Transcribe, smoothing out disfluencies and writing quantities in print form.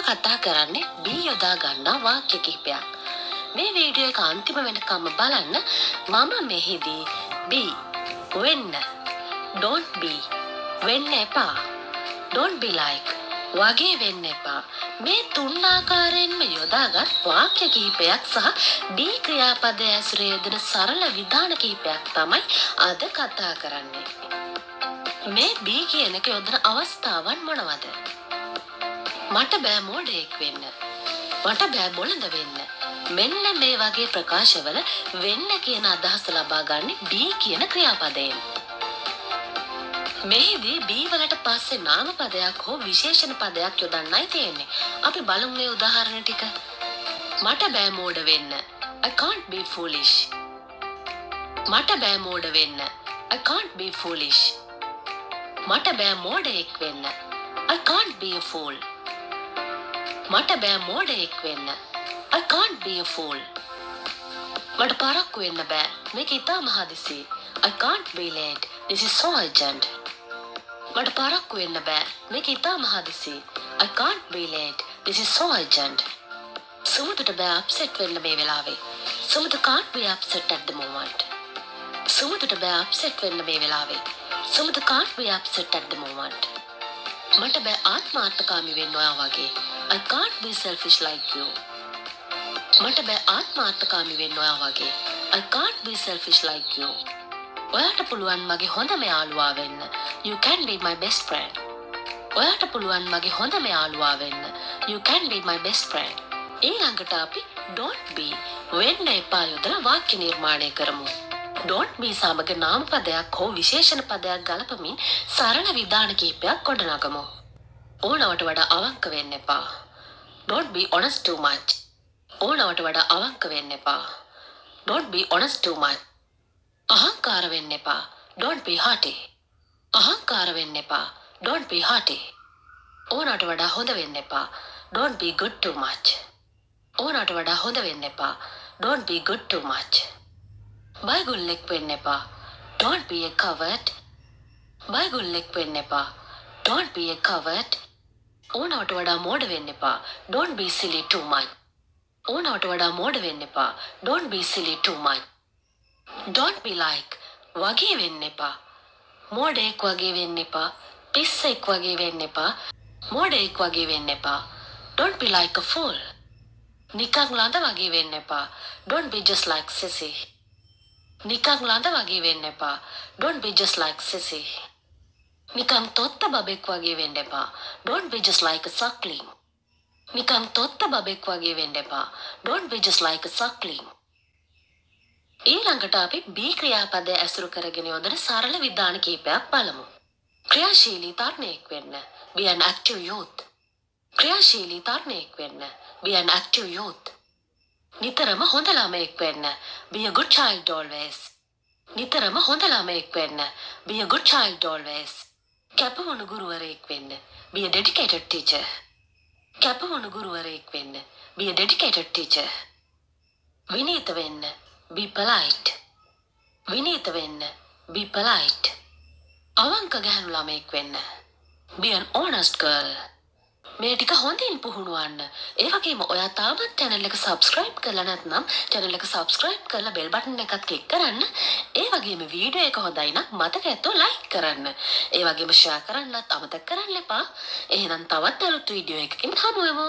කතා කරන්නේ be යොදා ගන්නා වාක්‍ය කිහිපයක්. මේ වීඩියෝ එක අන්තිම වෙනකම්ම බලන්න. මම මෙහිදී be වෙන්න, don't be වෙන්න එපා, don't be like වගේ වෙන්න එපා. මේ තුන් ආකාරයෙන්ම යොදාගත් වාක්‍ය කිහිපයක් සහ be ක්‍රියාපදය ඇසුරේ යෙදෙන සරල විධාන කිහිපයක් තමයි අද කතා කරන්නේ. මේ be කියන එක යොදන අවස්ථාවන් මොනවද? මට බෑ මෝඩයෙක් වෙන්න. මට බෑ බොළඳ වෙන්න. මෙන්න මේ වගේ ප්‍රකාශවල වෙන්න කියන අදහස ලබා ගන්න be කියන ක්‍රියාපදයෙන්. මෙහිදී be වලට පස්සේ නාම පදයක් හෝ විශේෂණ පදයක් යොදන්නයි තියෙන්නේ. අපි බලමු මේ උදාහරණ ටික. මට බෑ මෝඩ වෙන්න. I can't be foolish. මට බෑ මෝඩ වෙන්න. I can't be foolish. මට බෑ මෝඩයෙක් වෙන්න. I can't be a fool. මට බෑ මෝඩයෙක් වෙන්න. I can't be a fool. මට පරක්කු වෙන්න බෑ. මේක ඉතාම හදිසි. I can't be late. This is so urgent. මට පරක්කු වෙන්න බෑ. මේක ඉතාම හදිසි. I can't be late. This is so urgent. සුමුදුට බෑ අප්සෙට් වෙන්න මේ වෙලාවේ. සුමුදු can't be upset at the moment. සුමුදුට බෑ අප්සෙට් වෙන්න මේ වෙලාවේ. සුමුදු can't be upset at the moment. මට බෑ ආත්මාර්ථකාමී වෙන්න ඔයා වගේ. I can't be selfish like you. මට බෑ ආත්මාර්ථකාමී වෙන්න ඔයා වගේ. I can't be selfish like you. ඔයාට පුළුවන් මගේ හොඳම යාළුවා වෙන්න. You can be my best friend. ඔයාට පුළුවන් මගේ හොඳම යාළුවා වෙන්න. You can be my best friend. ඊළඟට අපි don't be වෙන්න එපා යොදලා වාක්‍ය නිර්මාණය කරමු. don't be සමග නාම පදයක් හෝ විශේෂණ පදයක් ගලපමින් සරල විධාන කිහිපයක් ගොඩනගමු. ඕනවට වඩා අවංක වෙන්න එපා. Don't be honest too much. ඕනවට වඩා අවංක වෙන්න එපා. Don't be honest too much. අහංකාර වෙන්න එපා. Don't be haughty. අහංකාර වෙන්න එපා. Don't be haughty. ඕනට වඩා හොඳ වෙන්න එපා. Don't be good too much. ඕනට වඩා හොඳ වෙන්න එපා. Don't be good too much. බයිගුල්ලෙක් වෙන්න එපා. Don't be a coward. බයිගුල්ලෙක් වෙන්න එපා. Don't be a coward. ඕනට වඩා මෝඩ වෙන්න එපා. Don't be silly too much. ඕනට වඩා මෝඩ වෙන්න එපා. Don't be silly too much. Don't be like වගේ වෙන්න එපා. මෝඩෙක් වගේ වෙන්න එපා. පිස්සෙක් වගේ වෙන්න එපා. මෝඩෙක් වගේ වෙන්න එපා. Don't be like a fool. නිකන් ළඳ වගේ වෙන්න එපා. Don't be just like sissy. නිකන් ළඳ වගේ වෙන්න එපා. Don't be just like sissy. නිකන් තොත්ත බබෙක් වගේ වෙන්න එපා. Don't be just like a suckling. නිකන් තොත්ත බබෙක් වගේ වෙන්න එපා. Don't be just like a suckling. ඊළඟට අපි be ක්‍රියාපදය ඇසුරු කරගෙන යොදන සරල විධාන කිහිපයක් බලමු. ක්‍රියාශීලී තරුණයෙක් වෙන්න. Be an active youth. ක්‍රියාශීලී තරුණයෙක් වෙන්න. Be an active youth. නිතරම හොඳ ළමයෙක් වෙන්න. Be a good child always. නිතරම හොඳ ළමයෙක් වෙන්න. Be a good child always. කැපවුණු ගුරුවරයෙක් වෙන්න. Be a dedicated teacher. කැපවුණු ගුරුවරයෙක් වෙන්න. Be a dedicated teacher. විනීත වෙන්න. Be polite. විනීත වෙන්න. Be polite. අවංක ගැහැණු ළමයෙක් වෙන්න. Be an honest girl. මේ ටික හොඳින් පුහුණු වන්න. ඒ වගේම ඔයා තාමත් channel එක subscribe කරලා නැත්නම් channel එක subscribe කරලා bell button එකත් click කරන්න. ඒ වගේම වීඩියෝ එක හොඳයි නම් මතක ඇතුව like කරන්න. ඒ වගේම share කරන්නත් අමතක කරන්න එපා. එහෙනම් තවත් අලුත් වීඩියෝ එකකින් හමු වෙමු.